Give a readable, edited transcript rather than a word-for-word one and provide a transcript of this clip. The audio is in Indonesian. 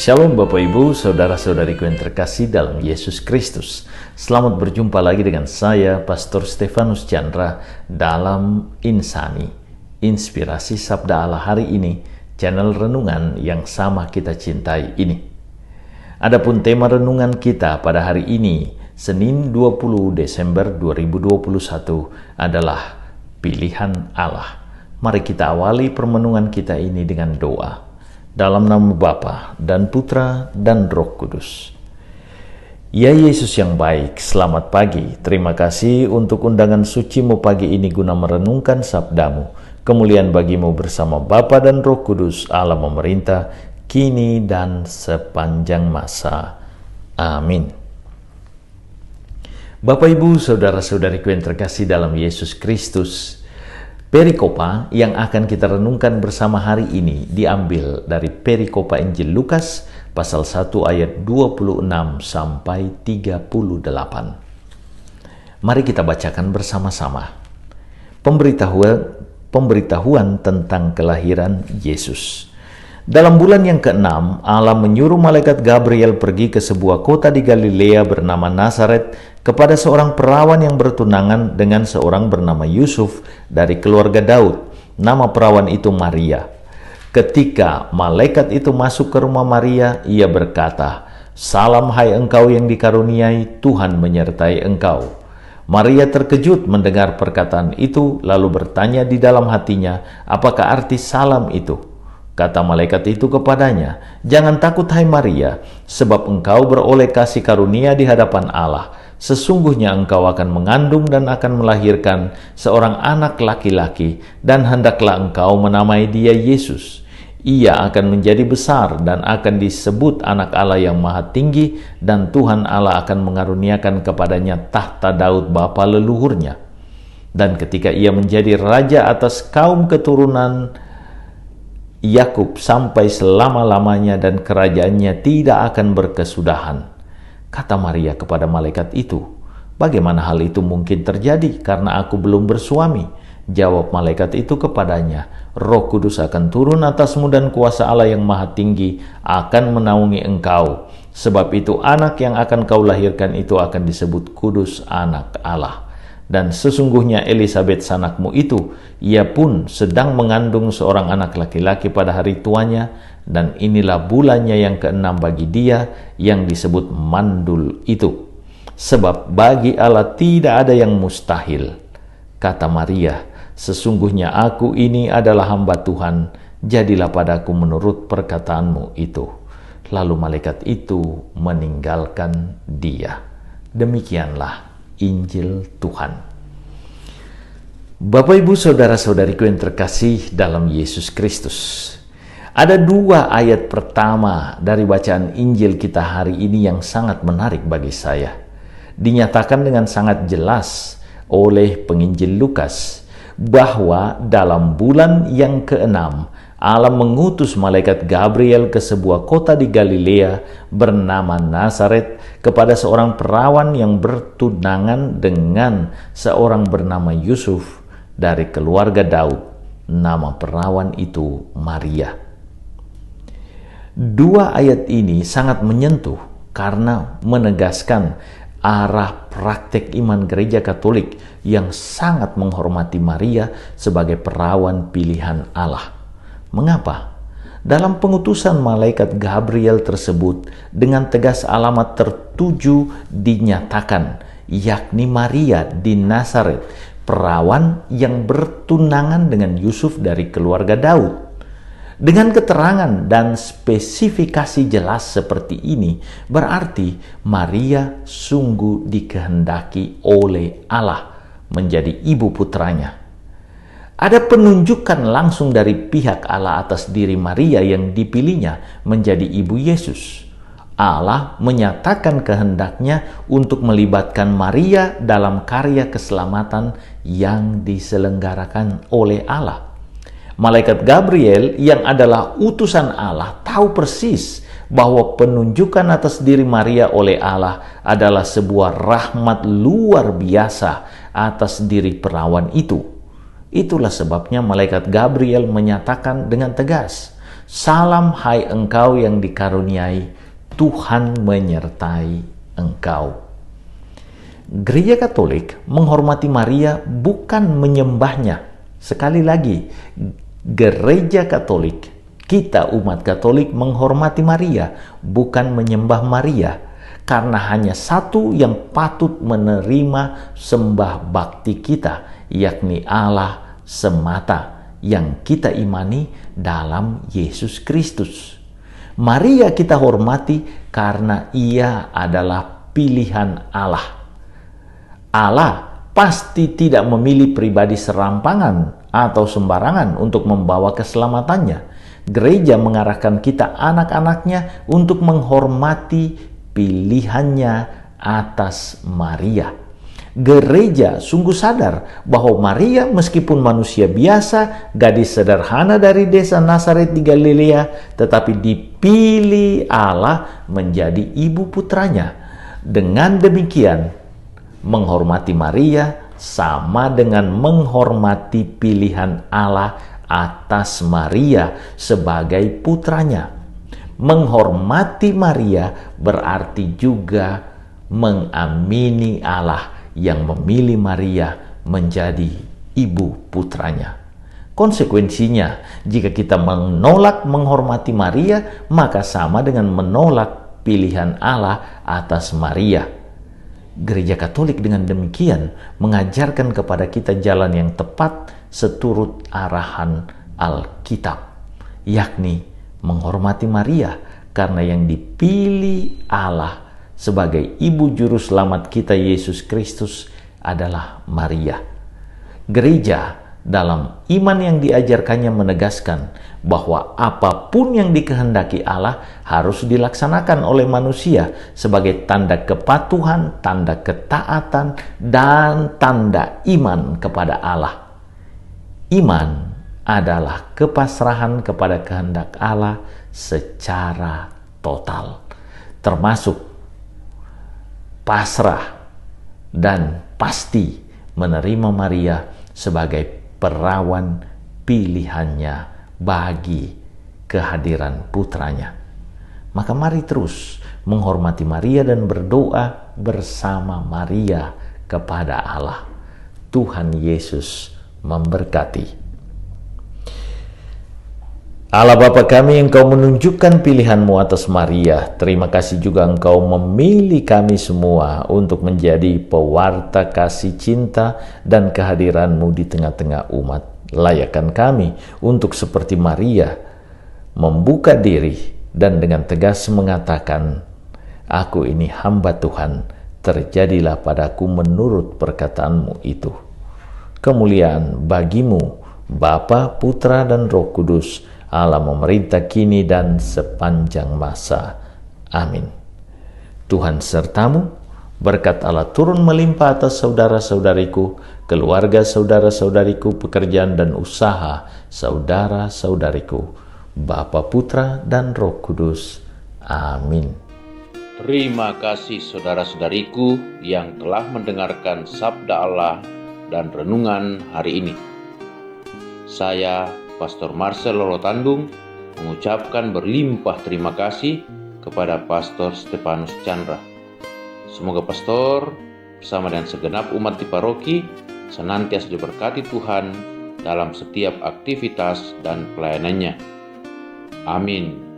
Shalom Bapak Ibu, Saudara-saudariku yang terkasih dalam Yesus Kristus. Selamat berjumpa lagi dengan saya, Pastor Stefanus Chandra, dalam Insani, Inspirasi Sabda Allah hari ini, channel renungan yang sama kita cintai ini. Adapun tema renungan kita pada hari ini, Senin 20 Desember 2021 adalah pilihan Allah. Mari kita awali permenungan kita ini dengan doa. Dalam nama Bapa dan Putra dan Roh Kudus. Ya Yesus yang baik, selamat pagi. Terima kasih untuk undangan suci-Mu pagi ini guna merenungkan sabda-Mu. Kemuliaan bagi-Mu bersama Bapa dan Roh Kudus, Allah memerintah, kini dan sepanjang masa. Amin. Bapak Ibu, saudara-saudariku yang terkasih dalam Yesus Kristus, perikopa yang akan kita renungkan bersama hari ini diambil dari perikopa Injil Lukas pasal 1 ayat 26 sampai 38. Mari kita bacakan bersama-sama. Pemberitahuan tentang kelahiran Yesus. Dalam bulan yang ke-6, Allah menyuruh malaikat Gabriel pergi ke sebuah kota di Galilea bernama Nazaret kepada seorang perawan yang bertunangan dengan seorang bernama Yusuf dari keluarga Daud. Nama perawan itu Maria. Ketika malaikat itu masuk ke rumah Maria, ia berkata, "Salam hai engkau yang dikaruniai, Tuhan menyertai engkau." Maria terkejut mendengar perkataan itu, lalu bertanya di dalam hatinya, apakah arti salam itu? Kata malaikat itu kepadanya, "Jangan takut hai Maria, sebab engkau beroleh kasih karunia di hadapan Allah. Sesungguhnya engkau akan mengandung dan akan melahirkan seorang anak laki-laki, dan hendaklah engkau menamai dia Yesus. Ia akan menjadi besar dan akan disebut anak Allah yang maha tinggi, dan Tuhan Allah akan mengaruniakan kepadanya tahta Daud bapa leluhurnya. Dan ketika ia menjadi raja atas kaum keturunan Yakub sampai selama-lamanya, dan kerajaannya tidak akan berkesudahan." Kata Maria kepada malaikat itu, "Bagaimana hal itu mungkin terjadi karena aku belum bersuami?" Jawab malaikat itu kepadanya, "Roh Kudus akan turun atasmu dan kuasa Allah yang maha tinggi akan menaungi engkau. Sebab itu anak yang akan kau lahirkan itu akan disebut kudus anak Allah. Dan sesungguhnya Elisabet sanakmu itu, ia pun sedang mengandung seorang anak laki-laki pada hari tuanya, dan inilah bulannya yang ke-6 bagi dia yang disebut mandul itu. Sebab bagi Allah tidak ada yang mustahil." Kata Maria, "Sesungguhnya aku ini adalah hamba Tuhan, jadilah padaku menurut perkataanmu itu." Lalu malaikat itu meninggalkan dia. Demikianlah Injil Tuhan. Bapak Ibu saudara-saudariku yang terkasih dalam Yesus Kristus. Ada dua ayat pertama dari bacaan Injil kita hari ini yang sangat menarik bagi saya. Dinyatakan dengan sangat jelas oleh penginjil Lukas bahwa dalam bulan yang ke-6 Allah mengutus malaikat Gabriel ke sebuah kota di Galilea bernama Nazaret kepada seorang perawan yang bertunangan dengan seorang bernama Yusuf dari keluarga Daud. Nama perawan itu Maria. Dua ayat ini sangat menyentuh karena menegaskan arah praktek iman gereja Katolik yang sangat menghormati Maria sebagai perawan pilihan Allah. Mengapa? Dalam pengutusan malaikat Gabriel tersebut dengan tegas alamat tertuju dinyatakan, yakni Maria di Nazaret, perawan yang bertunangan dengan Yusuf dari keluarga Daud. Dengan keterangan dan spesifikasi jelas seperti ini, berarti Maria sungguh dikehendaki oleh Allah menjadi ibu putranya. Ada penunjukan langsung dari pihak Allah atas diri Maria yang dipilihnya menjadi ibu Yesus. Allah menyatakan kehendaknya untuk melibatkan Maria dalam karya keselamatan yang diselenggarakan oleh Allah. Malaikat Gabriel yang adalah utusan Allah tahu persis bahwa penunjukan atas diri Maria oleh Allah adalah sebuah rahmat luar biasa atas diri perawan itu. Itulah sebabnya malaikat Gabriel menyatakan dengan tegas, Salam hai engkau yang dikaruniai, Tuhan menyertai engkau. Gereja Katolik menghormati Maria bukan menyembahnya. Sekali lagi, Gereja Katolik, kita umat Katolik menghormati Maria, bukan menyembah Maria. Karena hanya satu yang patut menerima sembah bakti kita, yakni Allah semata yang kita imani dalam Yesus Kristus. Maria kita hormati karena ia adalah pilihan Allah. Allah pasti tidak memilih pribadi serampangan atau sembarangan untuk membawa keselamatannya. Gereja mengarahkan kita anak-anaknya untuk menghormati pilihannya atas Maria. Gereja sungguh sadar bahwa Maria meskipun manusia biasa, gadis sederhana dari desa Nazaret di Galilea, tetapi dipilih Allah menjadi ibu putranya. Dengan demikian, menghormati Maria sama dengan menghormati pilihan Allah atas Maria sebagai putranya. Menghormati Maria berarti juga mengamini Allah yang memilih Maria menjadi ibu putranya. Konsekuensinya, jika kita menolak menghormati Maria, maka sama dengan menolak pilihan Allah atas Maria. Gereja Katolik dengan demikian mengajarkan kepada kita jalan yang tepat seturut arahan Alkitab, yakni menghormati Maria karena yang dipilih Allah sebagai ibu juru selamat kita Yesus Kristus adalah Maria. Gereja dalam iman yang diajarkannya menegaskan bahwa apapun yang dikehendaki Allah harus dilaksanakan oleh manusia sebagai tanda kepatuhan, tanda ketaatan, dan tanda iman kepada Allah. Iman adalah kepasrahan kepada kehendak Allah secara total, termasuk pasrah dan pasti menerima Maria sebagai perawan pilihannya bagi kehadiran putranya. Maka mari terus menghormati Maria dan berdoa bersama Maria kepada Allah. Tuhan Yesus memberkati. Allah Bapa kami, Engkau menunjukkan pilihan-Mu atas Maria. Terima kasih juga Engkau memilih kami semua untuk menjadi pewarta kasih cinta dan kehadiran-Mu di tengah-tengah umat. Layakkan kami untuk seperti Maria, membuka diri dan dengan tegas mengatakan, "Aku ini hamba Tuhan, terjadilah padaku menurut perkataan-Mu itu." Kemuliaan bagi-Mu, Bapa, Putra, dan Roh Kudus, Allah memerintah kini dan sepanjang masa. Amin. Tuhan sertamu, berkat Allah turun melimpah atas saudara-saudariku, keluarga saudara-saudariku, pekerjaan dan usaha saudara-saudariku, Bapa, Putra, dan Roh Kudus. Amin. Terima kasih saudara-saudariku yang telah mendengarkan sabda Allah dan renungan hari ini. Saya Pastor Marcel Lolotandung mengucapkan berlimpah terima kasih kepada Pastor Stefanus Chandra. Semoga Pastor bersama dengan segenap umat di paroki senantiasa diberkati Tuhan dalam setiap aktivitas dan pelayanannya. Amin.